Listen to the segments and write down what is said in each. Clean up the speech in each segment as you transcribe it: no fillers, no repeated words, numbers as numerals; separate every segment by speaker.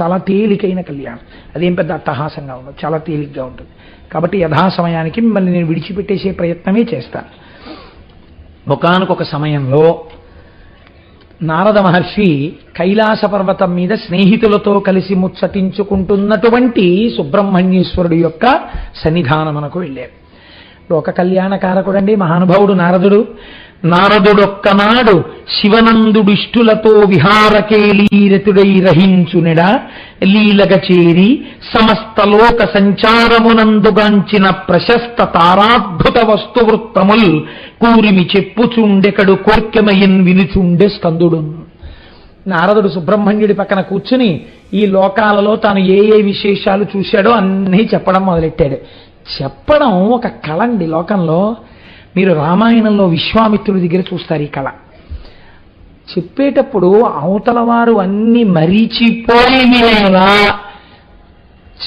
Speaker 1: చాలా తేలికైన కళ్యాణం. అదేం పెద్ద అట్టహాసంగా ఉండదు, చాలా తేలిగ్గా ఉంటుంది. కాబట్టి యథాసమయానికి మిమ్మల్ని నేను విడిచిపెట్టేసే ప్రయత్నమే చేస్తాను. ఒకానొక సమయంలో నారద మహర్షి కైలాస పర్వతం మీద స్నేహితులతో కలిసి ముచ్చటించుకుంటున్నటువంటి సుబ్రహ్మణ్యేశ్వరుడు యొక్క సన్నిధానమునకు వెళ్ళారు. లోక కళ్యాణకారకుడండి మహానుభావుడు నారదుడు. నారదుడొక్కనాడు శివనందుడిష్టులతో విహారకేలీరతుడై రహించునిడ లీలగ చేరి సమస్త లోక సంచారమునందుగాంచిన ప్రశస్త తారాద్భుత వస్తువృత్తముల్ కూరిమి చెప్పుచుండెకడు కోర్కెమయన్ వినుచుండె స్కందుడు. నారదుడు సుబ్రహ్మణ్యుడి పక్కన కూర్చుని ఈ లోకాలలో తాను ఏ ఏ విశేషాలు చూశాడో అన్నీ చెప్పడం మొదలెట్టాడు. చెప్పడం ఒక కళ అండి. లోకంలో మీరు రామాయణంలో విశ్వామిత్రుడి దగ్గర చూస్తారు ఈ కళ. చెప్పేటప్పుడు అవతల వారు అన్ని మరీచిపోయేలా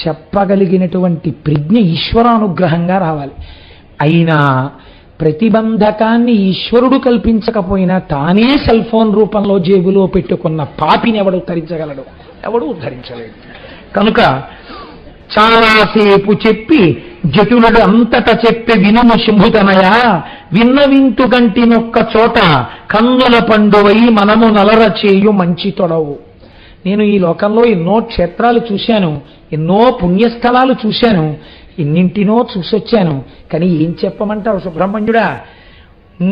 Speaker 1: చెప్పగలిగినటువంటి ప్రజ్ఞ ఈశ్వరానుగ్రహంగా రావాలి. అయినా ప్రతిబంధకాన్ని ఈశ్వరుడు కల్పించకపోయినా తానే సెల్ ఫోన్ రూపంలో జేబులో పెట్టుకున్న పాపిని ఎవడు ఉద్ధరించగలడు? ఎవడు ఉద్ధరించలేడు. కనుక చాలాసేపు చెప్పి జటునుడు అంతట చెప్పి వినుము శంభుతనయ విన్నవింతు గంటినొక్క చోట కన్నుల పండువై మనము నలర చేయు మంచి తొడవు. నేను ఈ లోకంలో ఎన్నో క్షేత్రాలు చూశాను, ఎన్నో పుణ్యస్థలాలు చూశాను, ఎన్నింటినో చూసొచ్చాను. కానీ ఏం చెప్పమంటావు సుబ్రహ్మణ్యుడా?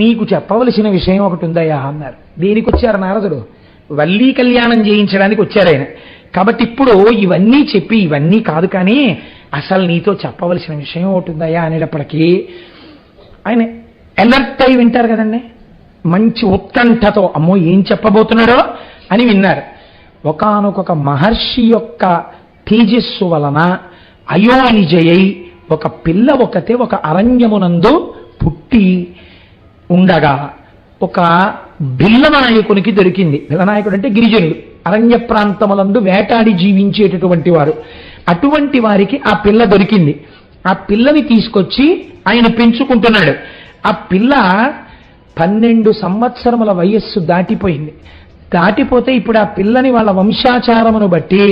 Speaker 1: నీకు చెప్పవలసిన విషయం ఒకటి ఉందయ్యా అన్నారు. దేనికి వచ్చారు నారదుడు? వల్లీ కళ్యాణం చేయించడానికి వచ్చారు ఆయన. కాబట్టి ఇప్పుడు ఇవన్నీ చెప్పి ఇవన్నీ కాదు, కానీ అసలు నీతో చెప్పవలసిన విషయం ఒకటి ఉందయ్యా అనేటప్పటికీ ఆయన అలర్ట్ అయి వింటారు కదండి. మంచి ఉత్కంఠతో అమ్మో ఏం చెప్పబోతున్నాడో అని విన్నారు. ఒకానొక మహర్షి యొక్క తేజస్సు వలన అయోనిజయై ఒక పిల్ల ఒకతే ఒక అరణ్యమునందు పుట్టి ఉండగా ఒక బిల్లనాయకునికి దొరికింది. బిల్లనాయకుడు అంటే గిరిజనుడు, అరణ్య ప్రాంతములందు వేటాడి జీవించేటటువంటి వారు. అటువంటి వారికి ఆ పిల్ల దొరికింది. ఆ పిల్లని తీసుకొచ్చి ఆయన పెంచుకుంటున్నాడు. ఆ పిల్ల 12 సంవత్సరముల వయస్సు దాటిపోయింది. దాటిపోతే ఇప్పుడు ఆ పిల్లని వాళ్ళ వంశాచారమును బట్టి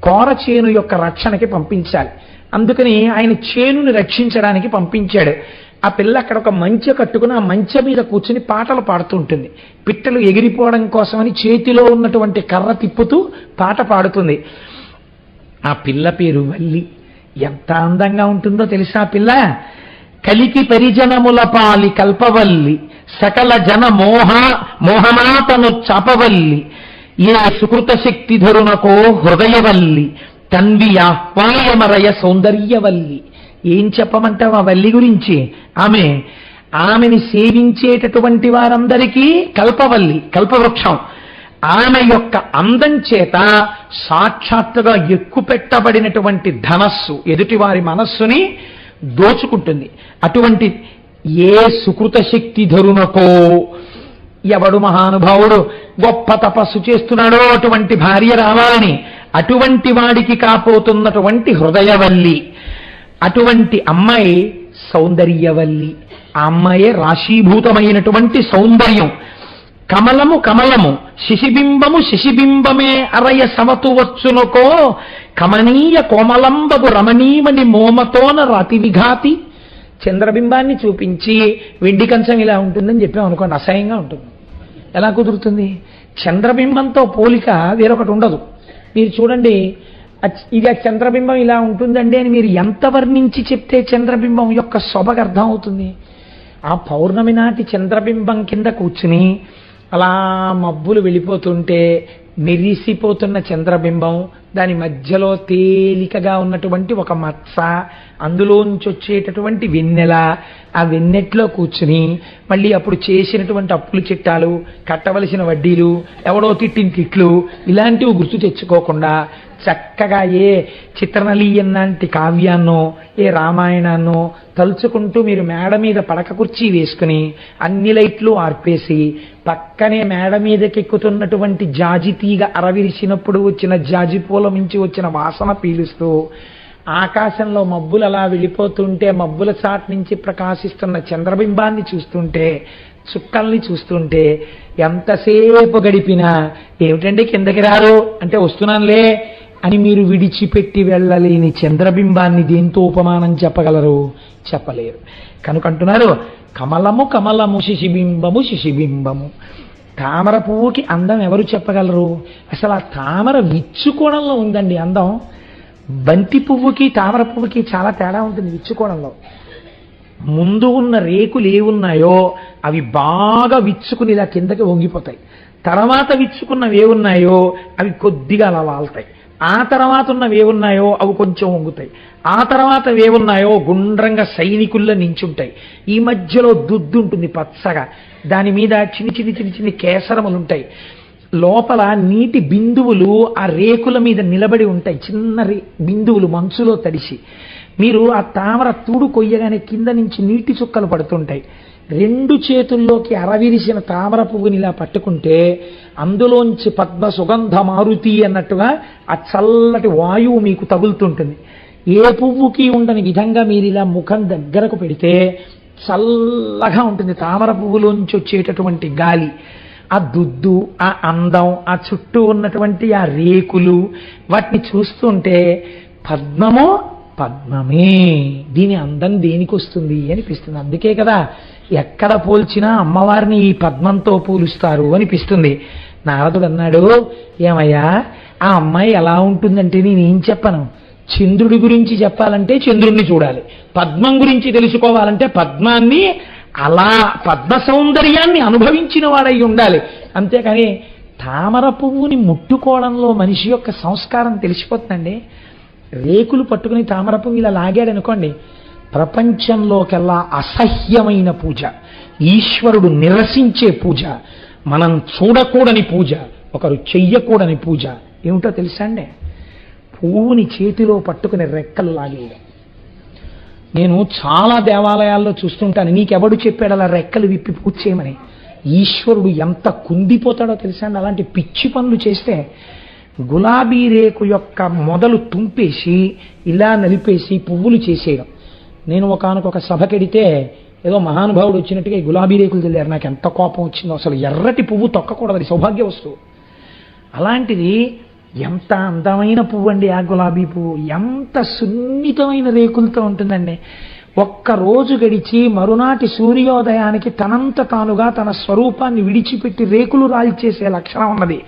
Speaker 1: కోర చేను యొక్క రక్షణకి పంపించాలి. అందుకని ఆయన చేనుని రక్షించడానికి పంపించాడు. ఆ పిల్ల అక్కడ ఒక మంచె కట్టుకుని ఆ మంచె మీద కూర్చుని పాటలు పాడుతూ ఉంటుంది. పిట్టలు ఎగిరిపోవడం కోసమని చేతిలో ఉన్నటువంటి కర్ర తిప్పుతూ పాట పాడుతుంది. ఆ పిల్ల పేరు వల్లి. ఎంత అందంగా ఉంటుందో తెలుసా ఆ పిల్ల? కలికి పరిజనముల పాలి కల్పవల్లి సకల జన మోహనాతను చాపవల్లి ఏ సుకృత శక్తి ధరునకో హృదయవల్లి తన్వి ఆహ్వాయమరయ సౌందర్యవల్లి. ఏం చెప్పమంటావు ఆ వల్లి గురించి? ఆమెని సేవించేటటువంటి వారందరికీ కల్పవల్లి, కల్పవృక్షం. ఆమె యొక్క అందం చేత సాక్షాత్తుగా ఎక్కుపెట్టబడినటువంటి ధనస్సు ఎదుటివారి మనస్సుని దోచుకుంటుంది. అటువంటి ఏ సుకృత శక్తి ధరునకో, ఎవడు మహానుభావుడు గొప్ప తపస్సు చేస్తున్నాడో అటువంటి భార్య రావాలని, అటువంటి వాడికి కాపోతున్నటువంటి హృదయవల్లి, అటువంటి అమ్మాయి సౌందర్యవల్లి. ఆ అమ్మాయే రాశీభూతమైనటువంటి సౌందర్యం. కమలము కమలము శిశిబింబము శిశిబింబమే అరయ సమతు వచ్చునుకో కమనీయ కోమలంబగు రమణీమణి మోమతోన రాతి విఘాతి. చంద్రబింబాన్ని చూపించి వెండి కంచం ఇలా ఉంటుందని చెప్పాం అనుకోండి, అసహ్యంగా ఉంటుంది. ఎలా కుదురుతుంది? చంద్రబింబంతో పోలిక వేరొకటి ఉండదు. మీరు చూడండి, ఇది ఆ చంద్రబింబం ఇలా ఉంటుందండి అని మీరు ఎంత వర్ణించి చెప్తే చంద్రబింబం యొక్క శోభకు అర్థం అవుతుంది. ఆ పౌర్ణమి నాటి చంద్రబింబం కింద కూర్చుని అలా మబ్బులు వెళ్ళిపోతుంటే మెరిసిపోతున్న చంద్రబింబం, దాని మధ్యలో తేలికగా ఉన్నటువంటి ఒక మత్స, అందులోంచి వచ్చేటటువంటి వెన్నెల, ఆ వెన్నెట్లో కూర్చుని మళ్ళీ అప్పుడు చేసినటువంటి అప్పులు చిట్టాలు, కట్టవలసిన వడ్డీలు, ఎవడో తిట్టిన తిట్లు, ఇలాంటివి గుర్తు తెచ్చుకోకుండా చక్కగా ఏ చిత్రనలీయం లాంటి కావ్యాన్నో ఏ రామాయణాన్నో తలుచుకుంటూ మీరు మేడ మీద పడక కుర్చీ వేసుకుని అన్ని లైట్లు ఆర్పేసి పక్కనే మేడ మీదకెక్కుతున్నటువంటి జాజి తీగ అరవిరిసినప్పుడు వచ్చిన జాజి పూల మించి వచ్చిన వాసన పీలుస్తూ ఆకాశంలో మబ్బులు అలా వెళ్ళిపోతుంటే మబ్బుల చాట్ నుంచి ప్రకాశిస్తున్న చంద్రబింబాన్ని చూస్తుంటే, చుక్కల్ని చూస్తుంటే ఎంతసేపు గడిపినా ఏమిటండి కిందకి రారు అంటే వస్తున్నానులే అని మీరు విడిచిపెట్టి వెళ్ళలేని చంద్రబింబాన్ని దేంతో ఉపమానం చెప్పగలరు? చెప్పలేరు. కనుక అంటున్నారు కమలము కమలము శిశిబింబము శిశిబింబము. తామర పువ్వుకి అందం ఎవరు చెప్పగలరు? అసలు ఆ తామర విచ్చుకోవడంలో ఉందండి అందం. బంతి పువ్వుకి తామర పువ్వుకి చాలా తేడా ఉంటుంది విచ్చుకోవడంలో. ముందు ఉన్న రేకులు ఏవున్నాయో అవి బాగా విచ్చుకుని ఇలా కిందకి వంగిపోతాయి. తర్వాత విచ్చుకున్నవి ఏవున్నాయో అవి కొద్దిగా అలా వాళ్తాయి. ఆ తర్వాత ఉన్నవి ఏవున్నాయో అవి కొంచెం వంగుతాయి. ఆ తర్వాత ఏవున్నాయో గుండ్రంగా సైనికుల్లో నించుంటాయి. ఈ మధ్యలో దుద్దు ఉంటుంది పచ్చగా, దాని మీద చిన్ని చిన్ని చిన్ని చిన్ని కేసరములు ఉంటాయి. లోపల నీటి బిందువులు ఆ రేకుల మీద నిలబడి ఉంటాయి, చిన్న బిందువులు మంచులో తడిసి. మీరు ఆ తామర తూడు కొయ్యగానే కింద నుంచి నీటి చుక్కలు పడుతుంటాయి. రెండు చేతుల్లోకి అరవిరిసిన తామర పువ్వుని ఇలా పట్టుకుంటే అందులోంచి పద్మ సుగంధ మారుతి అన్నట్టుగా ఆ చల్లటి వాయువు మీకు తగులుతుంటుంది. ఏ పువ్వుకి ఉండని విధంగా మీరు ఇలా ముఖం దగ్గరకు పెడితే చల్లగా ఉంటుంది తామర పువ్వులోంచి వచ్చేటటువంటి గాలి. ఆ దుద్దు, ఆ అందం, ఆ చుట్టూ ఉన్నటువంటి ఆ రేకులు, వాటిని చూస్తుంటే పద్మమో పద్మమే, దీని అందం దేనికి వస్తుంది అనిపిస్తుంది. అందుకే కదా ఎక్కడ పోల్చినా అమ్మవారిని ఈ పద్మంతో పోలుస్తారు అనిపిస్తుంది. నారదుడు అన్నాడు, ఏమయ్యా ఆ అమ్మాయి ఎలా ఉంటుందంటే నేనేం చెప్పను. చంద్రుడి గురించి చెప్పాలంటే చంద్రుణ్ణి చూడాలి, పద్మం గురించి తెలుసుకోవాలంటే పద్మాన్ని అలా పద్మ సౌందర్యాన్ని అనుభవించిన వాడై ఉండాలి. అంతేకాని తామర పువ్వుని ముట్టుకోవడంలో మనిషి యొక్క సంస్కారం తెలిసిపోతుందండి. రేకులు పట్టుకుని తామర పువ్వు ఇలా లాగాడు అనుకోండి, ప్రపంచంలోకెల్లా అసహ్యమైన పూజ, ఈశ్వరుడు నిరసించే పూజ, మనం చూడకూడని పూజ, ఒకరు చెయ్యకూడని పూజ ఏమిటో తెలుసా అండి? పువ్వుని చేతిలో పట్టుకుని రెక్కలు లాగేయడం. నేను చాలా దేవాలయాల్లో చూస్తుంటాను. నీకెవడు చెప్పాడు అలా రెక్కలు విప్పి పూజ చేయమని? ఈశ్వరుడు ఎంత కుందిపోతాడో తెలుసా అండి అలాంటి పిచ్చి పనులు చేస్తే. గులాబీ రేకు యొక్క మొదలు తుంపేసి ఇలా నలిపేసి పువ్వులు చేసేయడం. నేను ఒకానొక సభకెడితే ఏదో మహానుభావుడు వచ్చినట్టుగా ఈ గులాబీ రేకులు తెలియారు. నాకు ఎంత కోపం వచ్చిందో. అసలు ఎర్రటి పువ్వు తొక్కకూడదు, అది సౌభాగ్య వస్తువు. అలాంటిది ఎంత అందమైన పువ్వు అండి ఆ గులాబీ పువ్వు, ఎంత సున్నితమైన రేకులతో ఉంటుందండి. ఒక్కరోజు గడిచి మరునాటి సూర్యోదయానికి తనంత తానుగా తన స్వరూపాన్ని విడిచిపెట్టి రేకులు రాల్చేసే లక్షణం ఉన్నది.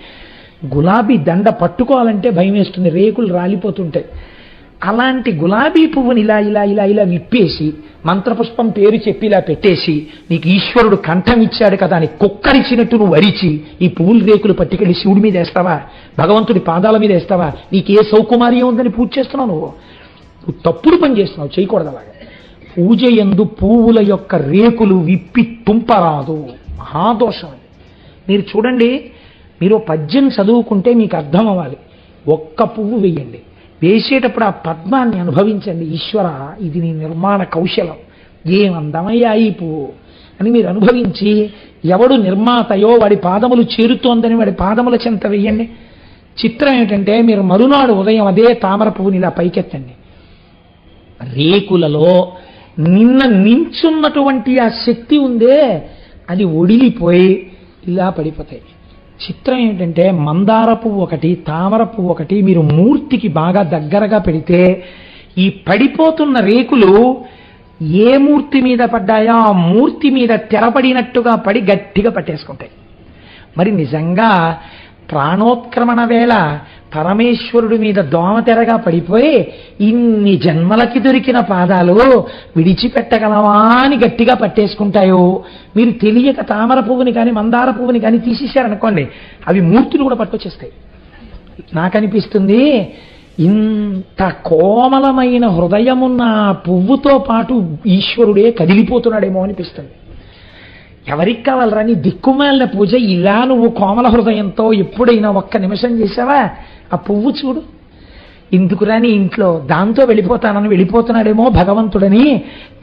Speaker 1: గులాబీ దండ పట్టుకోవాలంటే భయం వేస్తుంది, రేకులు రాలిపోతుంటాయి. అలాంటి గులాబీ పువ్వుని ఇలా ఇలా ఇలా ఇలా విప్పేసి మంత్రపుష్పం పేరు చెప్పి ఇలా పెట్టేసి, నీకు ఈశ్వరుడు కంఠం ఇచ్చాడు కదా అని కుక్కరిచినట్టు నువ్వు వరిచి ఈ పువ్వులు రేకులు పట్టుకెళ్ళి శివుడి మీద వేస్తావా, భగవంతుడి పాదాల మీద వేస్తావా? నీకే సౌకుమార్యం ఉందని పూజ చేస్తున్నావు. నువ్వు తప్పుడు పని చేస్తున్నావు, చేయకూడదు అలాగా. పూజ యందు పువ్వుల యొక్క రేకులు విప్పి తుంపరాదు, మహాదోషం. మీరు చూడండి, మీరు పద్యం చదువుకుంటే మీకు అర్థం అవ్వాలి. ఒక్క పువ్వు వేయండి, వేసేటప్పుడు ఆ పద్మాన్ని అనుభవించండి. ఈశ్వర, ఇది నీ నిర్మాణ కౌశలం, ఏమందమయ్యా ఈ పువ్వు అని మీరు అనుభవించి, ఎవడు నిర్మాతయో వాడి పాదములు చేరుతోందని వాడి పాదముల చెంత వేయండి. చిత్రం ఏంటంటే, మీరు మరునాడు ఉదయం అదే తామర పువ్వుని ఇలా పైకెత్తండి. రేకులలో నిన్న నించున్నటువంటి ఆ శక్తి ఉందే, అది ఒడిలిపోయి ఇలా పడిపోతాయి. చిత్రం ఏంటంటే, మందార పువ్వు ఒకటి, తామర పువ్వు ఒకటి మీరు మూర్తికి బాగా దగ్గరగా పెడితే ఈ పడిపోతున్న రేకులు ఏ మూర్తి మీద పడ్డాయో ఆ మూర్తి మీద తెరపడినట్టుగా పడి గట్టిగా పట్టేసుకుంటాయి. మరి నిజంగా ప్రాణోత్క్రమణ వేళ పరమేశ్వరుడి మీద దోమతెరగా పడిపోయి ఇన్ని జన్మలకి దొరికిన పాదాలు విడిచిపెట్టగలవా అని గట్టిగా పట్టేసుకుంటాయో. మీరు తెలియక తామర పువ్వుని కానీ మందార పువ్వుని కానీ తీసేశారనుకోండి, అవి మూర్తులు కూడా పట్టుకొచ్చేస్తాయి. నాకనిపిస్తుంది, ఇంత కోమలమైన హృదయమున్న పువ్వుతో పాటు ఈశ్వరుడే కదిలిపోతున్నాడేమో అనిపిస్తుంది. ఎవరికి కావాలరా నీ దిక్కుమాలిన పూజ? ఇలా నువ్వు కోమల హృదయంతో ఎప్పుడైనా ఒక్క నిమిషం చేసావా? ఆ పువ్వు చూడు, ఇందుకురా నీ ఇంట్లో దాంతో వెళ్ళిపోతున్నాడేమో భగవంతుడని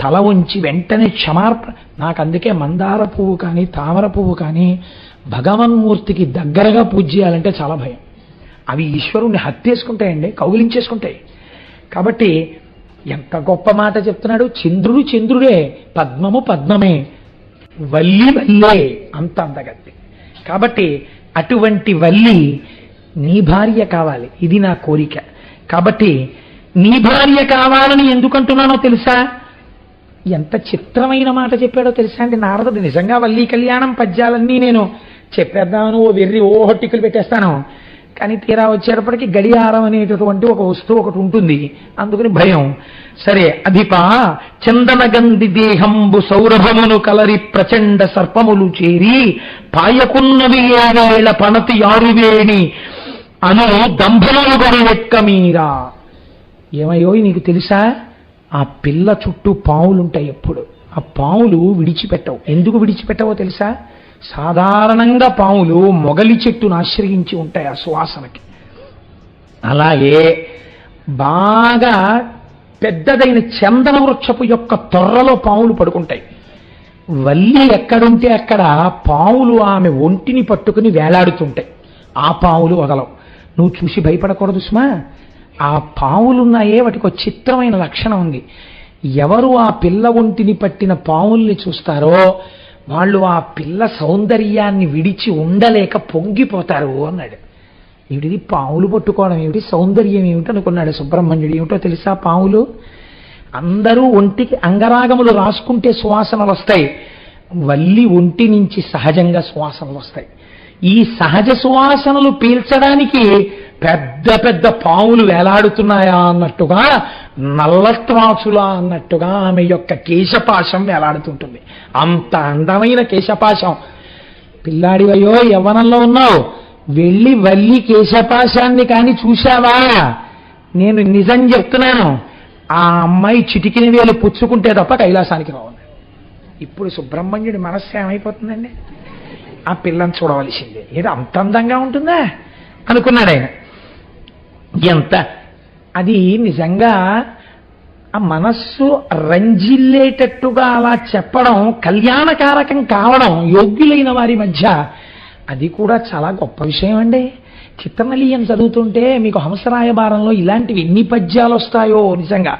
Speaker 1: తల ఉంచి వెంటనే క్షమార్పణ. నాకు అందుకే మందార పువ్వు కానీ తామర పువ్వు కానీ భగవన్మూర్తికి దగ్గరగా పూజ చేయాలంటే చాలా భయం. అవి ఈశ్వరుణ్ణి హత్యేసుకుంటాయండి, కౌగిలించేసుకుంటాయి. కాబట్టి ఎంత గొప్ప మాట చెప్తున్నాడు. చంద్రుడు చంద్రుడే, పద్మము పద్మమే, వల్లి వల్లే, అంత అందగత్తి. కాబట్టి అటువంటి వల్లి నీ భార్య కావాలి, ఇది నా కోరిక. కాబట్టి నీ భార్య కావాలని ఎందుకంటున్నానో తెలుసా? ఎంత చిత్రమైన మాట చెప్పాడో తెలుసా అండి నారదుడు. నిజంగా వల్లీ కళ్యాణం పద్యాలన్నీ నేను చెప్పేద్దామని ఓ హొట్టికలు పెట్టేస్తాను, కానీ తీరా వచ్చేటప్పటికి గడియారం అనేటటువంటి ఒక వస్తువు ఒకటి ఉంటుంది, అందుకని భయం. సరే, అధిపా చందనగంధి దేహంబు సౌరభమును కలరి ప్రచండ సర్పములు చేరి పాయకున్నవి ఏవేళ పనతి ఆరువేణి అను దంభములు గొరవెక్క మీరా. ఏమయ్యో నీకు తెలుసా, ఆ పిల్ల చుట్టూ పావులుంటాయి ఎప్పుడు. ఆ పావులు విడిచిపెట్టవు. ఎందుకు విడిచిపెట్టవో తెలుసా? సాధారణంగా పాములు మొగలి చెట్టును ఆశ్రయించి ఉంటాయి ఆ సువాసనకి. అలాగే బాగా పెద్దదైన చందన వృక్షపు యొక్క తొర్రలో పాములు పడుకుంటాయి. వల్లి ఎక్కడుంటే అక్కడ పాములు ఆమె ఒంటిని పట్టుకుని వేలాడుతుంటాయి. ఆ పాములు వదలవు. నువ్వు చూసి భయపడకూడదు సుమా. ఆ పాములున్నాయే వాటికి ఒక చిత్రమైన లక్షణం ఉంది. ఎవరు ఆ పిల్ల ఒంటిని పట్టిన పాముల్ని చూస్తారో వాళ్ళు ఆ పిల్ల సౌందర్యాన్ని విడిచి ఉండలేక పొంగిపోతారు అన్నాడు. ఏమిటిది పావులు పట్టుకోవడం ఏమిటి, సౌందర్యం ఏమిటి అనుకున్నాడు సుబ్రహ్మణ్యుడు. ఏమిటో తెలుసా, పావులు అందరూ ఒంటికి అంగరాగములు రాసుకుంటే సువాసనలు వస్తాయి, వల్లి ఒంటి నుంచి సహజంగా సువాసనలు వస్తాయి. ఈ సహజ సువాసనలు పీల్చడానికి పెద్ద పెద్ద పావులు వేలాడుతున్నాయా అన్నట్టుగా, నల్లత్రాచులా అన్నట్టుగా ఆమె యొక్క కేశపాశం వేలాడుతుంటుంది. అంత అందమైన కేశపాశం. పిల్లాడివయ్యో యవ్వనంలో ఉన్నావు, వెళ్ళి వల్లి కేశపాశాన్ని కానీ చూశావా? నేను నిజం చెప్తున్నాను, ఆ అమ్మాయి చిటికిన వేలు పుచ్చుకుంటే తప్ప కైలాసానికి రావు. ఇప్పుడు సుబ్రహ్మణ్యుడి మనస్సు ఏమైపోతుందండి? ఆ పిల్లని చూడవలసిందే. ఏదో అంత అందంగా ఉంటుందా అనుకున్నాడు ఆయన. ఎంత అది నిజంగా ఆ మనస్సు రంజిల్లేటట్టుగా అలా చెప్పడం, కళ్యాణకారకం కావడం యోగ్యులైన వారి మధ్య, అది కూడా చాలా గొప్ప విషయం అండి. చిత్రనలీయం చదువుతుంటే మీకు హంసరాయబారంలో ఇలాంటివి ఎన్ని పద్యాలు వస్తాయో నిజంగా.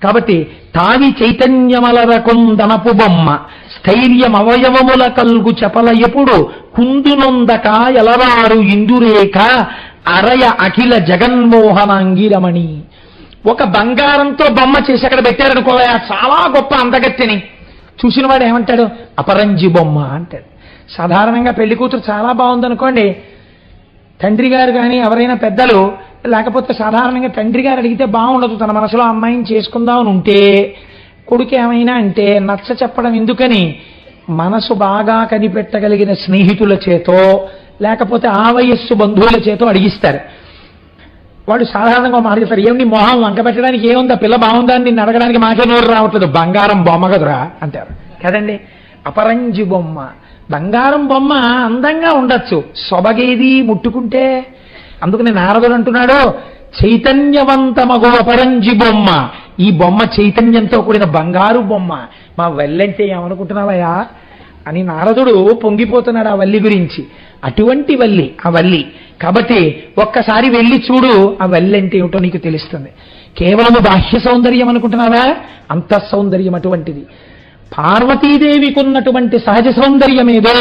Speaker 1: కాబట్టి తావి చైతన్యమలరకుందనపు బొమ్మ స్థైర్యం అవయవముల కల్గు చెప్పల ఎప్పుడు కుందునొందక ఎలవారు ఇందురేఖ అరయ అఖిల జగన్మోహనాంగిరమణి. ఒక బంగారంతో బొమ్మ చేసి అక్కడ పెట్టారనుకోవా, చాలా గొప్ప అందగత్తెని చూసిన వాడు ఏమంటాడు? అపరంజి బొమ్మ అంటాడు. సాధారణంగా పెళ్లి కూతురు చాలా బాగుందనుకోండి, తండ్రి గారు కానీ ఎవరైనా పెద్దలు, లేకపోతే సాధారణంగా తండ్రి గారు అడిగితే బాగుండదు, తన మనసులో అమ్మాయిని చేసుకుందామని ఉంటే కొడుకు ఏమైనా అంటే నచ్చ చెప్పడం ఎందుకని, మనసు బాగా కనిపెట్టగలిగిన స్నేహితుల చేతో లేకపోతే ఆ వయస్సు బంధువుల చేతో అడిగిస్తారు. వాడు సాధారణంగా మాట చెప్తారు, ఏమి మొహం వంక పెట్టడానికి ఏముందా, పిల్ల బాగుందా అని నిన్ను అడగడానికి మాకే నోరు రావట్లేదు, బంగారం బొమ్మ కదురా అంటారు కదండి. అపరంజి బొమ్మ, బంగారం బొమ్మ అందంగా ఉండొచ్చు, సొబగేది ముట్టుకుంటే. అందుకని నారదుడు అంటున్నాడు, చైతన్యవంతమగు అపరంజి బొమ్మ, ఈ బొమ్మ చైతన్యంతో కూడిన బంగారు బొమ్మ, మా వల్లంటే ఏమనుకుంటున్నావయ్యా అని నారదుడు పొంగిపోతున్నాడు ఆ వల్లి గురించి. అటువంటి వల్లి ఆ వల్లి. కాబట్టి ఒక్కసారి వెళ్ళి చూడు, ఆ వల్లి అంటే ఏమిటో నీకు తెలుస్తుంది. కేవలము బాహ్య సౌందర్యం అనుకుంటున్నావా? అంతః సౌందర్యం అటువంటిది. పార్వతీదేవికి ఉన్నటువంటి సహజ సౌందర్యం ఏదో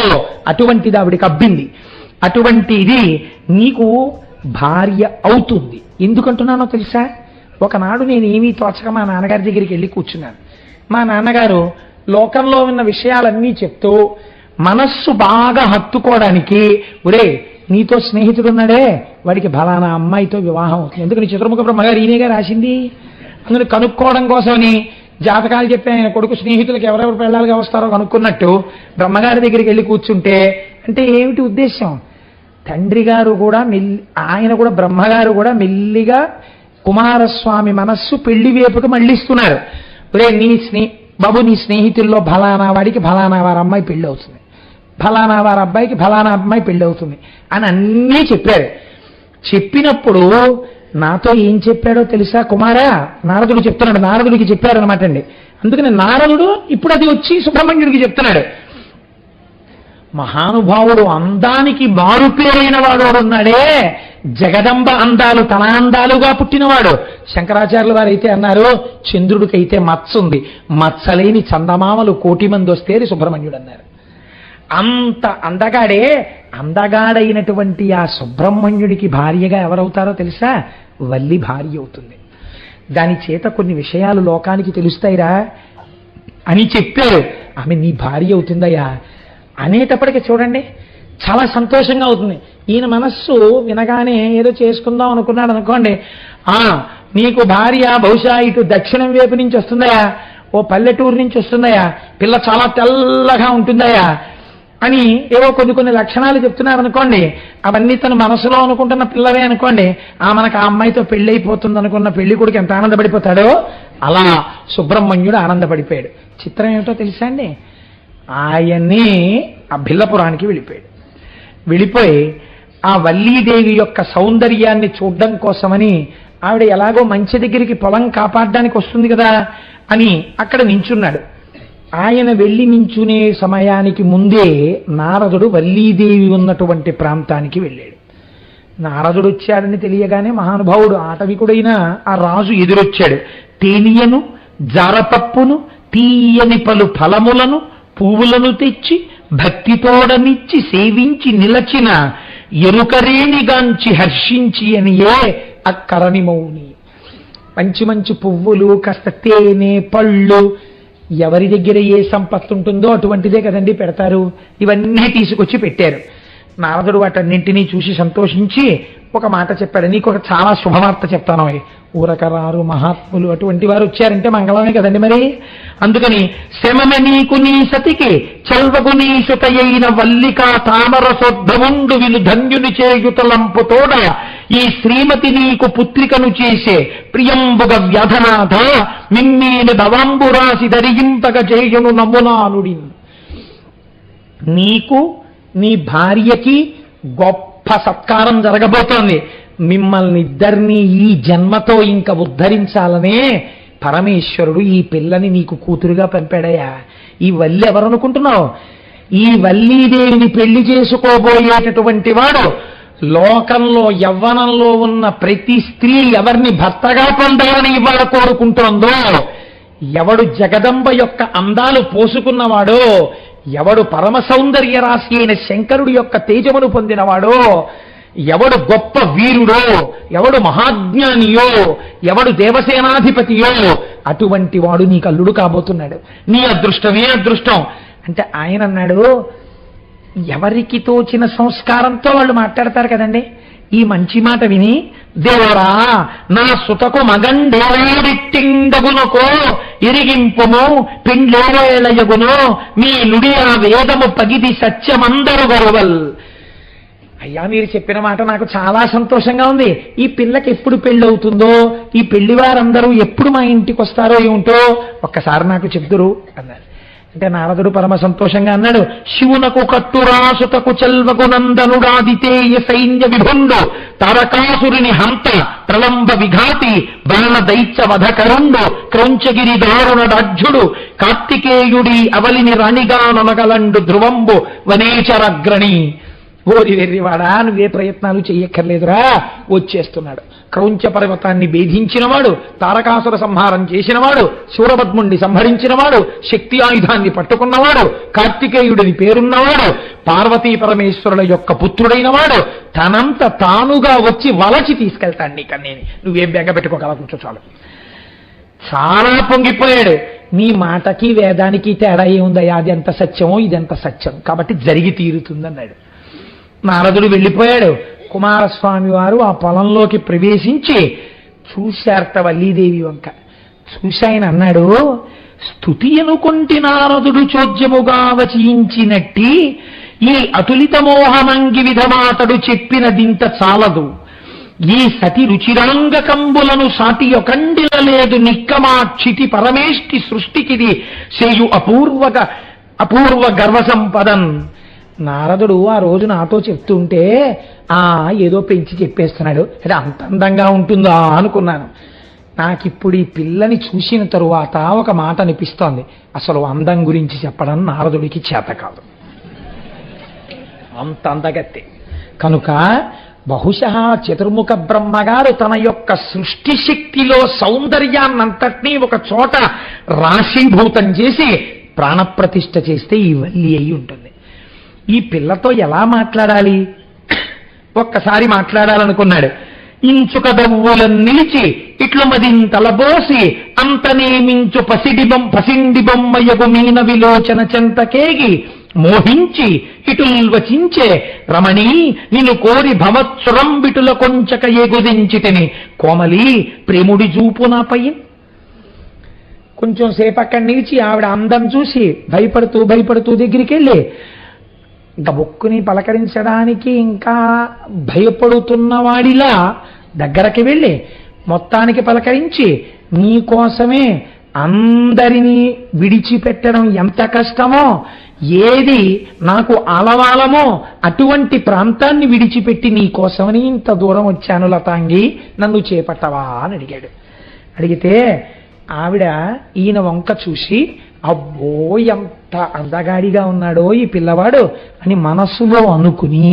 Speaker 1: అటువంటిది ఆవిడికి అబ్బింది. అటువంటిది నీకు భార్య అవుతుంది. ఎందుకంటున్నానో తెలుసా? ఒకనాడు నేను ఏమీ తోచక మా నాన్నగారి దగ్గరికి వెళ్ళి కూర్చున్నాను. మా నాన్నగారు లోకంలో ఉన్న విషయాలన్నీ చెప్తూ మనస్సు బాగా హత్తుకోవడానికి, ఒరే నీతో స్నేహితుడు ఉన్నాడే వాడికి ఫలానా అమ్మాయితో వివాహం అవుతుంది. ఎందుకని చతుర్ముఖ బ్రహ్మగారు ఈయనగా రాసింది, అందుకని కనుక్కోవడం కోసమని జాతకాలు చెప్పి ఆయన కొడుకు స్నేహితులకు ఎవరెవరు పెళ్ళాలుగా వస్తారో కనుక్కున్నట్టు బ్రహ్మగారి దగ్గరికి వెళ్ళి కూర్చుంటే, అంటే ఏమిటి ఉద్దేశం? తండ్రి గారు కూడా ఆయన కూడా బ్రహ్మగారు కూడా మెల్లిగా కుమారస్వామి మనస్సు పెళ్లి వైపుకి మళ్ళిస్తున్నారు. ఒరే బాబు నీ స్నేహితుల్లో ఫలానా వాడికి ఫలానా వారి అమ్మాయి పెళ్లి అవుతుంది, ఫలానా వారి అబ్బాయికి ఫలానా అమ్మాయి పెళ్లి అవుతుంది అని అన్నీ చెప్పారు. చెప్పినప్పుడు నాతో ఏం చెప్పాడో తెలుసా కుమారా? నారదుడు చెప్తున్నాడు, నారదుడికి చెప్పారు అనమాట అండి. అందుకని నారదుడు ఇప్పుడు అది వచ్చి సుబ్రహ్మణ్యుడికి చెప్తున్నాడు. మహానుభావుడు అందానికి మారుపేరైన వాడు ఉన్నాడే, జగదంబ అందాలు తన అందాలుగా పుట్టినవాడు. శంకరాచార్యుల వారు అయితే అన్నారు, చంద్రుడికైతే మచ్చ ఉంది, మచ్చలేని చందమామలు 1,000,000 వస్తే సుబ్రహ్మణ్యుడు అన్నారు. అంత అందగాడే, అందగాడైనటువంటి ఆ సుబ్రహ్మణ్యుడికి భార్యగా ఎవరవుతారో తెలుసా? వల్లి భార్య అవుతుంది. దాని చేత కొన్ని విషయాలు లోకానికి తెలుస్తాయిరా అని చెప్పారు. ఆమె నీ భార్య అవుతుందయ్యా అనేటప్పటికీ చూడండి చాలా సంతోషంగా అవుతుంది. ఈయన మనస్సు వినగానే ఏదో చేసుకుందాం అనుకున్నాడు అనుకోండి, నీకు భార్య బహుశా ఇటు దక్షిణం వైపు నుంచి వస్తుందయా, ఓ పల్లెటూరు నుంచి వస్తుందయా, పిల్ల చాలా తెల్లగా ఉంటుందయా అని ఏవో కొన్ని లక్షణాలు చెప్తున్నారు అనుకోండి. అవన్నీ తన మనసులో అనుకుంటున్న పిల్లవే అనుకోండి. మనకు ఆ అమ్మాయితో పెళ్లి అయిపోతుంది అనుకున్న పెళ్లి కొడుకు ఎంత ఆనందపడిపోతాడో అలా సుబ్రహ్మణ్యుడు ఆనందపడిపోయాడు. చిత్రం ఏమిటో తెలుసా అండి, ఆయన్ని ఆ భిల్లపురానికి వెళ్ళిపోయి ఆ వల్లీదేవి యొక్క సౌందర్యాన్ని చూడడం కోసమని ఆవిడ ఎలాగో మంచి దగ్గరికి పొలం కాపాడడానికి వస్తుంది కదా అని అక్కడ నించున్నాడు. ఆయన వెళ్ళి నించునే సమయానికి ముందే నారదుడు వల్లీదేవి ఉన్నటువంటి ప్రాంతానికి వెళ్ళాడు. నారదుడు వచ్చాడని తెలియగానే మహానుభావుడు ఆటవికుడైన ఆ రాజు ఎదురొచ్చాడు. తేనియను జారపప్పును తీయని పలు ఫలములను పువ్వులను తెచ్చి భక్తితోడనిచ్చి సేవించి నిలచిన ఎరుకరేణిగాంచి హర్షించి అనియే అక్కరని మౌని. మంచి మంచి పువ్వులు, కాస్త తేనె, పళ్ళు, ఎవరి దగ్గర ఏ సంపత్తి ఉంటుందో అటువంటిదే కదండి పెడతారు. ఇవన్నీ తీసుకొచ్చి పెట్టారు. నారదుడు వాటన్నింటినీ చూసి సంతోషించి ఒక మాట చెప్పాడు. నీకు ఒక చాలా శుభవార్త చెప్తాను. ఊరకరారు మహాత్ములు అటువంటి వారు వచ్చారంటే మంగళమే కదండి మరి. అందుకని శమమె నీకు నీ సతికి చల్వగు నీ సుతయైన వల్లికా తామరసోద్భవుండు విను ధన్యుని చేయుతలంపుతోడ ఈ శ్రీమతి నీకు పుత్రికను చేసే ప్రియంబుగ వ్యధనాథ మిమ్మీని భవాంబురాసి ధరింపగ చేయును నమ్మునానుడి. నీకు నీ భార్యకి గొప్ప సత్కారం జరగబోతోంది. మిమ్మల్ని ఇద్దరినీ ఈ జన్మతో ఇంకా ఉద్ధరించాలనే పరమేశ్వరుడు ఈ పిల్లని నీకు కూతురుగా పంపాడయ్యా. ఈ వల్లి ఎవరనుకుంటున్నావు? ఈ వల్లీదేవిని పెళ్లి చేసుకోబోయేటటువంటి వాడు లోకంలో యవ్వనంలో ఉన్న ప్రతి స్త్రీ ఎవరిని భర్తగా పొందాలని ఇవాళ కోరుకుంటోందో, ఎవడు జగదంబ యొక్క అందాలు పోసుకున్నవాడో, ఎవడు పరమ సౌందర్య రాశి అయిన శంకరుడి యొక్క తేజమును పొందినవాడో, ఎవడు గొప్ప వీరుడో, ఎవడు మహాజ్ఞానియో, ఎవడు దేవసేనాధిపతియో అటువంటి వాడు నీకు అల్లుడు కాబోతున్నాడు. నీ అదృష్టమే అదృష్టం అంటే ఆయన అన్నాడు. ఎవరికి తోచిన సంస్కారంతో వాళ్ళు మాట్లాడతారు కదండి. ఈ మంచి మాట విని, దేవరా నా సుతకు మగండేడిట్టిండగునకో ఇరిగింపుము పిండేళయగునో మీ నుడి ఆ వేదము పగిది సత్యమందరు గరువల్. అయ్యా మీరు చెప్పిన మాట నాకు చాలా సంతోషంగా ఉంది. ఈ పిల్లకి ఎప్పుడు పెళ్ళవుతుందో, ఈ పెళ్లి వారందరూ ఎప్పుడు మా ఇంటికి వస్తారో ఏమిటో ఒక్కసారి నాకు చెప్దురు అన్నారు. అంటే నారదుడు పరమ సంతోషంగా అన్నాడు. శివునకు కట్టురాసుతకు చెల్వకు నందనుడాదితేయ సైన్య విభుండు తారకాసురుని హంత ప్రలంబ విఘాతి బాణ దైత్య వధకరుండు క్రౌంచగిరి దారుణడాఢ్యుడు కార్తికేయుడి అవలిని రాణిగా నొనగలండు ధ్రువంబు వనేచరగ్రణి. ఓరి వెర్రివాడా, నువ్వే ప్రయత్నాలు చెయ్యక్కర్లేదురా, వచ్చేస్తున్నాడు. క్రౌంచ పర్వతాన్ని భేదించినవాడు, తారకాసుర సంహారం చేసినవాడు, శూరపద్ముణ్ణి సంహరించినవాడు, శక్తి ఆయుధాన్ని పట్టుకున్నవాడు, కార్తికేయుడిని పేరున్నవాడు, పార్వతీ పరమేశ్వరుల యొక్క పుత్రుడైన వాడు తనంత తానుగా వచ్చి వలచి తీసుకెళ్తాడు నీకన్నేని. నువ్వేం బెంగ పెట్టుకోగల కూర్చో చాలు. చాలా పొంగిపోయాడు. నీ మాటకి వేదానికి తేడా ఏముందయ్యా, అది ఎంత సత్యమో ఇదెంత సత్యం, కాబట్టి జరిగి తీరుతుందన్నాడు. నారదుడు వెళ్ళిపోయాడు. కుమారస్వామి వారు ఆ పొలంలోకి ప్రవేశించి చూశారట వల్లీదేవి వంక. చూసి ఆయన అన్నాడు, స్తుతి అనుకొంటి నారదుడు చోద్యముగా వచించినట్టి ఈ అతులిత మోహమంగి విధమాతడు చెప్పినదింత చాలదు. ఈ సతి రుచిరాంగ కంబులను సాటి ఒకండిల లేదు నిక్కమాక్షితి పరమేష్టి సృష్టికిది చేయు అపూర్వ గర్వ సంపదన్. నారదుడు ఆ రోజు నాతో చెప్తుంటే ఏదో పెంచి చెప్పేస్తున్నాడు, అది అంత అందంగా ఉంటుందా అనుకున్నాను. నాకిప్పుడు ఈ పిల్లని చూసిన తరువాత ఒక మాట అనిపిస్తోంది, అసలు అందం గురించి చెప్పడం నారదుడికి చేత కాదు, అంత అందగత్తే. కనుక బహుశా చతుర్ముఖ బ్రహ్మగారు తన యొక్క సృష్టి శక్తిలో సౌందర్యాన్నంతటినీ ఒక చోట రాశీభూతం చేసి ప్రాణప్రతిష్ఠ చేస్తే ఈ వల్లి అయి ఉంటుంది. ఈ పిల్లతో ఎలా మాట్లాడాలి? ఒక్కసారి మాట్లాడాలనుకున్నాడు. ఇంచుకదవ్వులను నిలిచి ఇట్లు మదింతలబోసి అంతనేమించు పసిండి బొమ్మయగు మీన విలోచన చెంతకేగి మోహించి ఇటుల్వచించే రమణీ నిన్ను కోరి భవత్సురంబిటుల కొంచక ఎగుదించితిని కోమలి ప్రేముడి చూపు నాపై. కొంచెం సేపు అక్కడి నిలిచి ఆవిడ అందం చూసి భయపడుతూ దగ్గరికి వెళ్ళి గబుక్కుని పలకరించడానికి ఇంకా భయపడుతున్నవాడిలా దగ్గరకి వెళ్ళి మొత్తానికి పలకరించి, నీకోసమే అందరినీ విడిచిపెట్టడం ఎంత కష్టమో, ఏది నాకు ఆలవాలమో అటువంటి ప్రాంతాన్ని విడిచిపెట్టి నీకోసమని ఇంత దూరం వచ్చాను లతాంగి, నన్ను చేపట్టవా అని అడిగాడు. అడిగితే ఆవిడ ఈయన వంక చూసి, అబ్బో ఎంత అందగాడిగా ఉన్నాడో ఈ పిల్లవాడు అని మనస్సులో అనుకుని,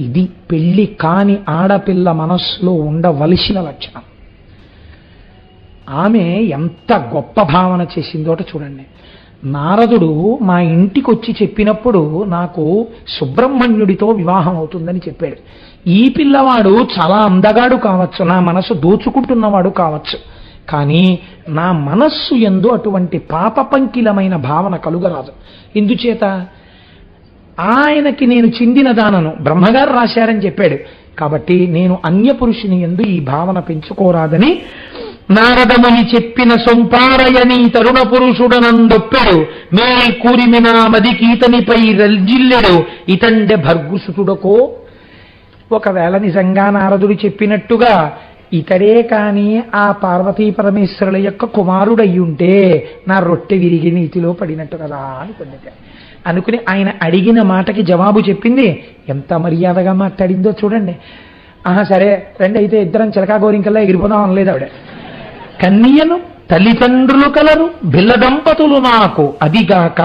Speaker 1: ఇది పెళ్లి కాని ఆడపిల్ల మనస్సులో ఉండవలసిన లక్షణం. ఆమె ఎంత గొప్ప భావన చేసిందోట చూడండి. నారదుడు మా ఇంటికి వచ్చి చెప్పినప్పుడు నాకు సుబ్రహ్మణ్యుడితో వివాహం అవుతుందని చెప్పాడు. ఈ పిల్లవాడు చాలా అందగాడు కావచ్చు, నా మనసు దోచుకుంటున్నవాడు కావచ్చు, కానీ నా మనస్సు యందు అటువంటి పాపపంకిలమైన భావన కలుగరాదు. ఎందుచేత ఆయనకి నేను చెందిన దానను బ్రహ్మగారు రాశారని చెప్పాడు. కాబట్టి నేను అన్య పురుషుని యందు ఈ భావన పెంచుకోరాదని నారదముని చెప్పిన సొంపారయని తరుణ పురుషుడనందొప్పెడు మే కూరిమినా మదికీతనిపై రల్జిల్లెడు ఇతండె భర్గుసుతుడకో. ఒకవేళ నిజంగా నారదుడు చెప్పినట్టుగా ఇతడే కాని ఆ పార్వతీ పరమేశ్వరుల యొక్క కుమారుడయ్యుంటే నా రొట్టె విరిగి నీతిలో పడినట్టు కదా అనుకుని ఆయన అడిగిన మాటకి జవాబు చెప్పింది. ఎంత మర్యాదగా మాట్లాడిందో చూడండి. సరే రండి అయితే ఇద్దరం చిలకా గోరింకల్లా ఎగిరిపోదాం అనలేదు ఆవిడ. కన్యను తల్లిదండ్రులు కలరు బిల్ల దంపతులు నాకు, అదిగాక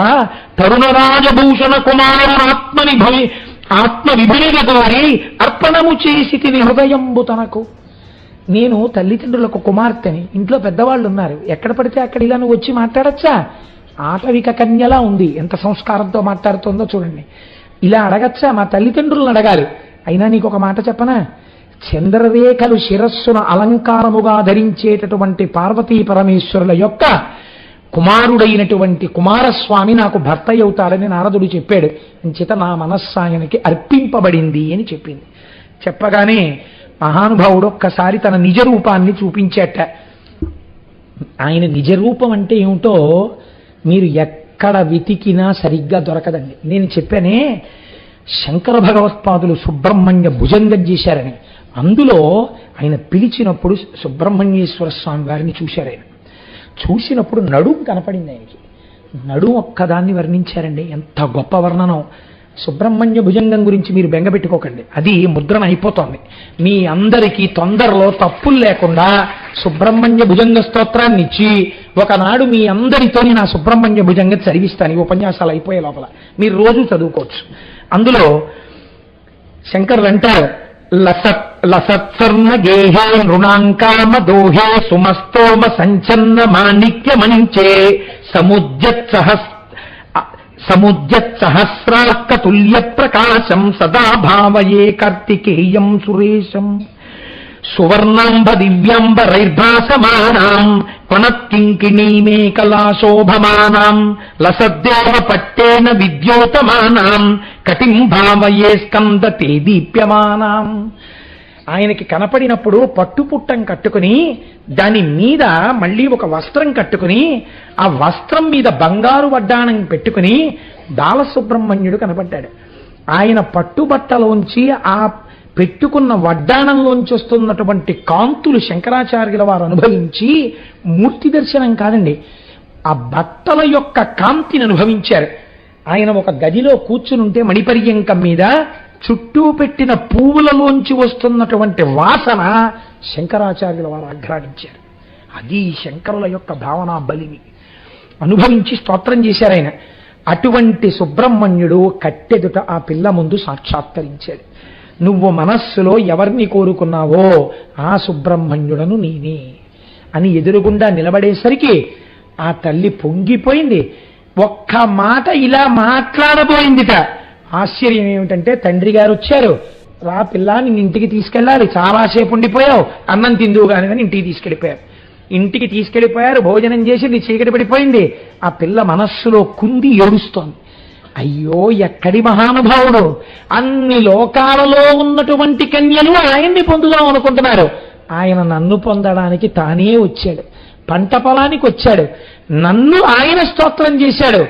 Speaker 1: తరుణ రాజభూషణ కుమారుడు ఆత్మ విభునిగ కోరి అర్పణము చేసి తిని హృదయంబు తనకు. నేను తల్లిదండ్రులకు కుమార్తెని, ఇంట్లో పెద్దవాళ్ళు ఉన్నారు, ఎక్కడ పడితే అక్కడ ఇలా నువ్వు వచ్చి మాట్లాడచ్చా? ఆటవిక కన్యలా ఉంది, ఎంత సంస్కారంతో మాట్లాడుతుందో చూడండి. ఇలా అడగచ్చా? మా తల్లిదండ్రులను అడగాలి. అయినా నీకు ఒక మాట చెప్పనా? చంద్రరేఖలు శిరస్సున అలంకారముగా ధరించేటటువంటి పార్వతీ పరమేశ్వరుల యొక్క కుమారుడైనటువంటి కుమారస్వామి నాకు భర్త అవుతాడని నారదుడు చెప్పాడు. అంచేత నా మనస్సాయనికి అర్పింపబడింది అని చెప్పింది. చెప్పగానే మహానుభావుడు ఒక్కసారి తన నిజ రూపాన్ని చూపించేట. ఆయన నిజ రూపం అంటే ఏమిటో మీరు ఎక్కడ వెతికినా సరిగ్గా దొరకదండి. నేను చెప్పానే శంకర భగవత్పాదులు సుబ్రహ్మణ్య భుజంగం చేశారని, అందులో ఆయన పిలిచినప్పుడు సుబ్రహ్మణ్యేశ్వర స్వామి వారిని చూశారు. ఆయన చూసినప్పుడు నడుం కనపడింది ఆయనకి. నడుం ఒక్కదాన్ని వర్ణించారండి. ఎంత గొప్ప వర్ణనం! సుబ్రహ్మణ్య భుజంగం గురించి మీరు బెంగపెట్టుకోకండి, అది ముద్రణ అయిపోతోంది. మీ అందరికీ తొందరలో తప్పులు లేకుండా సుబ్రహ్మణ్య భుజంగ స్తోత్రాన్ని ఇచ్చి ఒకనాడు మీ అందరితోని నా సుబ్రహ్మణ్య భుజంగ చదివిస్తాను. ఈ ఉపన్యాసాలు అయిపోయే లోపల మీరు రోజు చదువుకోవచ్చు. అందులో శంకరులు అంటారు, లసత్సర్ణ గేహే నృణాంకామ దోహే సుమస్తోమ సంచన్న మాణిక్య మంచే సముద్యత్ సహస్రార్క తుల్య ప్రకాశం సదా భావయే కార్తికేయం సురేశం సువర్ణాంబ దివ్యాంబరైర్భాసమానాం కొనత్కింకిణీమే కళాశోభమానాం లసద్దేవ పట్టేన విద్యోతమానాం కటిం భావయే స్కందతే దీప్యమానాం. ఆయనకి కనపడినప్పుడు పట్టుపుట్టం కట్టుకుని దాని మీద మళ్ళీ ఒక వస్త్రం కట్టుకుని ఆ వస్త్రం మీద బంగారు వడ్డాణం పెట్టుకుని బాలసుబ్రహ్మణ్యుడు కనపడ్డాడు. ఆయన పట్టుబట్టలోంచి ఆ పెట్టుకున్న వడ్డాణంలోంచి వస్తున్నటువంటి కాంతులు శంకరాచార్యుల వారు అనుభవించి మూర్తి దర్శనం కాదండి, ఆ బట్టల యొక్క కాంతిని అనుభవించారు. ఆయన ఒక గదిలో కూర్చునుంటే మణిపర్యంకం మీద చుట్టూ పెట్టిన పువ్వులలోంచి వస్తున్నటువంటి వాసన శంకరాచార్యుల వారు ఆఘ్రానించారు. అది శంకరుల యొక్క భావన బలిని అనుభవించి స్తోత్రం చేశారు ఆయన. అటువంటి సుబ్రహ్మణ్యుడు కట్టెదుట ఆ పిల్ల ముందు సాక్షాత్కరించాడు. నువ్వు మనస్సులో ఎవరిని కోరుకున్నావో ఆ సుబ్రహ్మణ్యుడను నేనే అని ఎదురుగుండా నిలబడేసరికి ఆ తల్లి పొంగిపోయింది. ఒక్క మాట ఇలా మాట్లాడబోయిందిట. ఆశ్చర్యం ఏమిటంటే తండ్రి గారు వచ్చారు. రా పిల్ల, నిన్ను ఇంటికి తీసుకెళ్ళాలి, చాలాసేపు ఉండిపోయావు, అన్నం తిందువు కానీ ఇంటికి తీసుకెళ్ళిపోయారు. ఇంటికి తీసుకెళ్ళిపోయారు, భోజనం చేసి చీకటి పడిపోయింది. ఆ పిల్ల మనస్సులో కుంది ఏడుస్తోంది. అయ్యో, ఎక్కడి మహానుభావుడు! అన్ని లోకాలలో ఉన్నటువంటి కన్యలు ఆయన్ని పొందుదాం అనుకుంటున్నారు. ఆయన నన్ను పొందడానికి తానే వచ్చాడు, పంట పొలానికి వచ్చాడు, నన్ను ఆయన స్తోత్రం చేశాడు.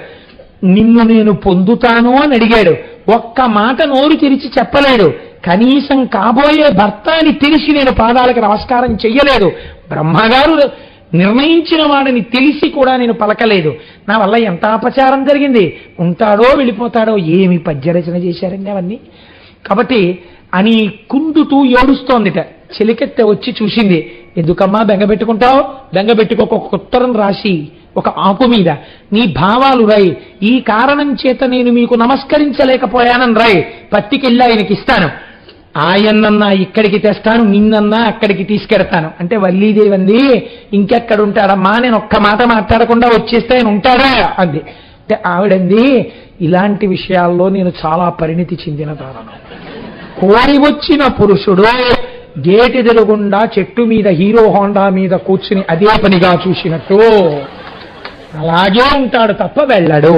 Speaker 1: నిన్ను నేను పొందుతాను అని అడిగాడు. ఒక్క మాట నోరు తెరిచి చెప్పలేడు. కనీసం కాబోయే భర్త అని తెలిసి నేను పాదాలకు నమస్కారం చెయ్యలేదు. బ్రహ్మగారు నిర్ణయించిన వాడిని తెలిసి కూడా నేను పలకలేదు. నా వల్ల ఎంత అపచారం జరిగింది. ఉంటాడో వెళ్ళిపోతాడో. ఏమి పద్యరచన చేశారండి అవన్నీ. కాబట్టి అని కుందుతూ ఏడుస్తోందిట. చెలికెత్తె వచ్చి చూసింది. ఎందుకమ్మా బెంగపెట్టుకుంటావు? బెంగపెట్టుకోక ఒక ఉత్తరం రాసి ఒక ఆకు మీద నీ భావాలు రాయి. ఈ కారణం చేత నేను మీకు నమస్కరించలేకపోయానని రాయి. పత్తికెళ్ళి ఆయనకి ఇస్తాను. ఆయన్నన్నా ఇక్కడికి తెస్తాను, నిన్నన్నా అక్కడికి తీసుకెడతాను. అంటే వల్లీదేవి అంది, ఇంకెక్కడ ఉంటాడమ్మా, నేను ఒక్క మాట మాట్లాడకుండా వచ్చేస్తే ఆయన ఉంటాడా అంది. అంటే ఆవిడంది, ఇలాంటి విషయాల్లో నేను చాలా పరిణితి చెందిన దానను. కోరి వచ్చిన పురుషుడు గేటు ఎదురుగుండా చెట్టు మీద హీరో హోండా మీద కూర్చుని అదే పనిగా చూసినట్టు అలాగే ఉంటాడు తప్ప వెళ్ళడు.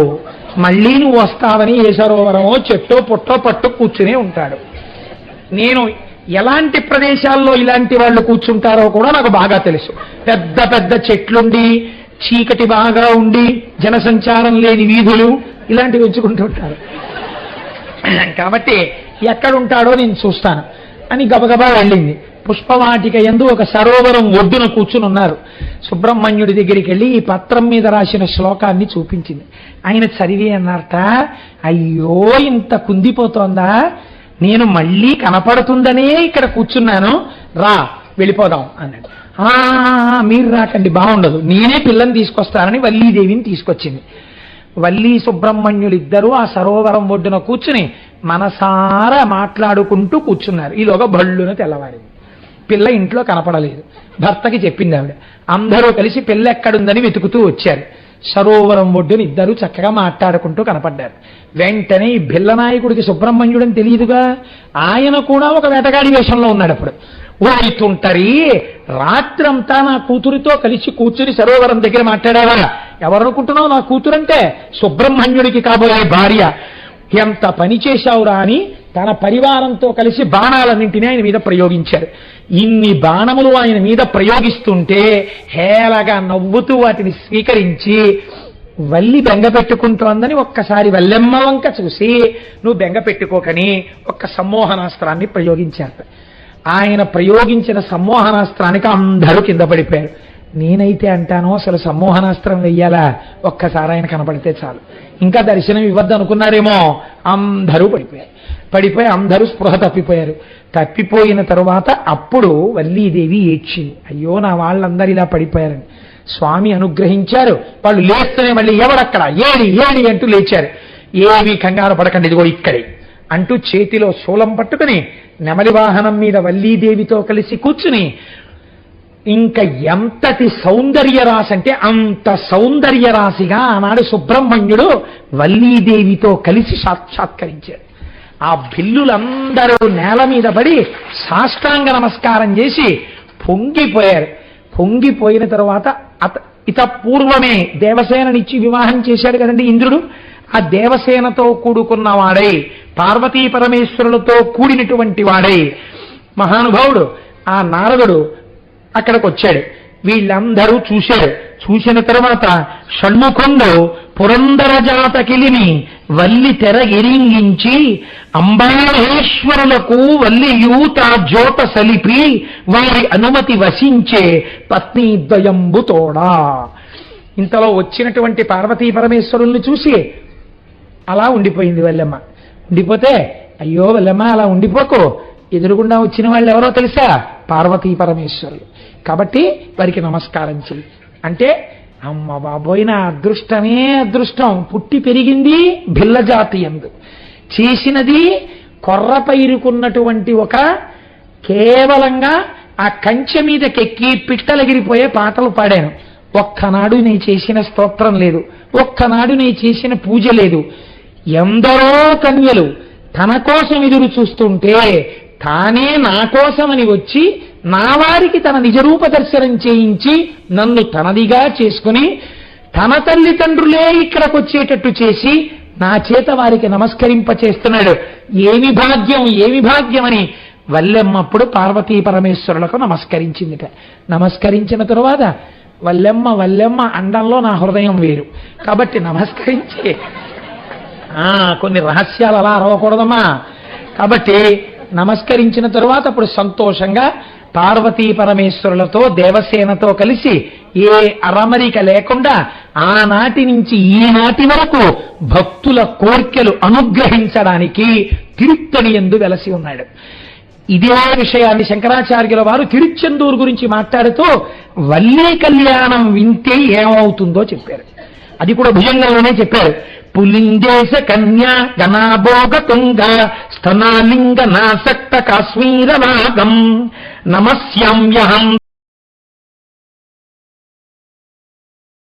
Speaker 1: మళ్ళీ నువ్వు వస్తావని ఏ సరోవరమో చెట్టో పుట్టో పట్టు కూర్చునే ఉంటాడు. నేను ఎలాంటి ప్రదేశాల్లో ఇలాంటి వాళ్ళు కూర్చుంటారో కూడా నాకు బాగా తెలుసు. పెద్ద పెద్ద చెట్లుండి, చీకటి బాగా ఉండి, జనసంచారం లేని వీధులు, ఇలాంటివి ఉంచుకుంటుంటారు. కాబట్టి ఎక్కడుంటాడో నేను చూస్తాను అని గబగబా వెళ్ళింది. పుష్పవాటిక యందు ఒక సరోవరం ఒడ్డున కూర్చుని ఉన్నారు. సుబ్రహ్మణ్యుడి దగ్గరికి వెళ్ళి ఈ పత్రం మీద రాసిన శ్లోకాన్ని చూపించింది. ఆయన చదివి అన్నారట, అయ్యో ఇంత కుందిపోతోందా, నేను మళ్ళీ కనపడుతుందనే ఇక్కడ కూర్చున్నాను, రా వెళ్ళిపోదాం అన్నాడు. మీరు రాకండి, బాగుండదు, నేనే పిల్లని తీసుకొస్తానని వల్లీదేవిని తీసుకొచ్చింది. వల్లీ సుబ్రహ్మణ్యుడిద్దరూ ఆ సరోవరం ఒడ్డున కూర్చుని మనసారా మాట్లాడుకుంటూ కూర్చున్నారు. ఈలోగా భళ్ళున తెల్లవారింది. పిల్ల ఇంట్లో కనపడలేదు. భర్తకి చెప్పింది ఆవిడ. అందరూ కలిసి పిల్ల ఎక్కడుందని వెతుకుతూ వచ్చారు. సరోవరం ఒడ్డున ఇద్దరు చక్కగా మాట్లాడుకుంటూ కనపడ్డారు. వెంటనే ఈ బిల్లనాయకుడికి సుబ్రహ్మణ్యుడని తెలియదుగా, ఆయన కూడా ఒక వేటగాడి వేషంలో ఉన్నాడు. అప్పుడు ఓయితుంటరి, రాత్రంతా నా కూతురితో కలిసి కూర్చుని సరోవరం దగ్గర మాట్లాడావా? ఎవరనుకుంటున్నావు నా కూతురంటే? సుబ్రహ్మణ్యుడికి కాబోయే భార్య. ఎంత పని చేశావురా అని తన పరివారంతో కలిసి బాణాలన్నింటినీ ఆయన మీద ప్రయోగించారు. ఇన్ని బాణములు ఆయన మీద ప్రయోగిస్తుంటే హేళగా నవ్వుతూ వాటిని స్వీకరించి వల్లి బెంగ పెట్టుకుంటోందని ఒక్కసారి వల్లెమ్మ వంక చూసి నువ్వు బెంగ పెట్టుకోకని ఒక్క సమ్మోహనాస్త్రాన్ని ప్రయోగించారు. ఆయన ప్రయోగించిన సమ్మోహనాస్త్రానికి అందరూ కింద పడిపోయారు. నేనైతే అంటాను, అసలు సమ్మోహనాస్త్రం వెయ్యాలా? ఒక్కసారి ఆయన కనపడితే చాలు, ఇంకా దర్శనం ఇవ్వద్దు అనుకున్నారేమో. అందరూ పడిపోయి అందరూ స్పృహ తప్పిపోయారు. తప్పిపోయిన తరువాత అప్పుడు వల్లీదేవి ఏడ్చింది, అయ్యో నా వాళ్ళందరూ ఇలా పడిపోయారని. స్వామి అనుగ్రహించారు. వాళ్ళు లేస్తేనే మళ్ళీ ఎవడక్కడ ఏడి ఏడి అంటూ లేచారు. ఏవి కంగారు పడకండి, ఇదిగో ఇక్కడే అంటూ చేతిలో శూలం పట్టుకుని నెమలి వాహనం మీద వల్లీదేవితో కలిసి కూర్చుని, ఇంకా ఎంతటి సౌందర్య రాశి అంటే అంత సౌందర్య రాశిగా ఆనాడు సుబ్రహ్మణ్యుడు వల్లీదేవితో కలిసి సాక్షాత్కరించాడు. ఆ బిల్లులందరూ నేల మీద పడి సాష్టాంగ నమస్కారం చేసి పొంగిపోయారు. పొంగిపోయిన తరువాత ఇత పూర్వమే దేవసేననిచ్చి వివాహం చేశాడు కదండి ఇంద్రుడు. ఆ దేవసేనతో కూడుకున్న వాడై, పార్వతీ పరమేశ్వరులతో కూడినటువంటి వాడై మహానుభావుడు ఆ నారదుడు అక్కడికి వచ్చాడు. వీళ్ళందరూ చూశారు. చూసిన తర్వాత షణ్ముఖుండు పురందర జాతకిలిని వల్లి తెరగిరింగించి అంబామహేశ్వరులకు వల్లియూత జోత సలిపి వారి అనుమతి వసించే పత్నీద్వయంబుతోడా. ఇంతలో వచ్చినటువంటి పార్వతీ పరమేశ్వరుల్ని చూసి అలా ఉండిపోయింది వల్లెమ్మ. ఉండిపోతే, అయ్యో వల్లెమ్మ అలా ఉండిపోకు, ఎదురుగుండా వచ్చిన వాళ్ళు ఎవరో తెలుసా? పార్వతీ పరమేశ్వరులు. కాబట్టి వారికి నమస్కారం చెయ్యి అంటే, అమ్మ బాబోయ్ నా అదృష్టమే అదృష్టం. పుట్టి పెరిగింది భిల్ల జాతి యందు, చేసినది కొర్ర పైరుకున్నటువంటి ఒక కేవలంగా ఆ కంచె మీదకెక్కి పిట్టలెగిరిపోయే పాటలు పాడాను. ఒక్కనాడు నీ చేసిన స్తోత్రం లేదు, ఒక్కనాడు నీ చేసిన పూజ లేదు. ఎందరో కన్యలు తన కోసం ఎదురు చూస్తుంటే తానే నా కోసమని వచ్చి నా వారికి తన నిజరూప దర్శనం చేయించి నన్ను తనదిగా చేసుకుని తన తల్లిదండ్రులే ఇక్కడికి వచ్చేటట్టు చేసి నా చేత వారికి నమస్కరింప చేస్తున్నాడు. ఏమి భాగ్యం, ఏమి భాగ్యమని వల్లెమ్మప్పుడు పార్వతీ పరమేశ్వరులకు నమస్కరించిందిట. నమస్కరించిన తరువాత వల్లెమ్మ వల్లెమ్మ అండంలో నా హృదయం వేరు కాబట్టి నమస్కరించి కొన్ని రహస్యాలు అలా అరవకూడదమ్మా. కాబట్టి నమస్కరించిన తరువాత అప్పుడు సంతోషంగా పార్వతీ పరమేశ్వరులతో దేవసేనతో కలిసి ఏ అరమరిక లేకుండా ఆనాటి నుంచి ఈనాటి వరకు భక్తుల కోర్కెలు అనుగ్రహించడానికి తిరుత్తణి యందు వెలసి ఉన్నాడు. ఇదే విషయాన్ని శంకరాచార్యుల వారు తిరుచెందూరు గురించి మాట్లాడుతూ వల్లీ కళ్యాణం వింటే ఏమవుతుందో చెప్పారు. అది కూడా భుజంగంలోనే చెప్పారు. పులిందేశ కన్యా గణాభోగ తుంగ స్తనాలింగ నాసక్త కాశ్మీర నాగం నమస్యామ్యహం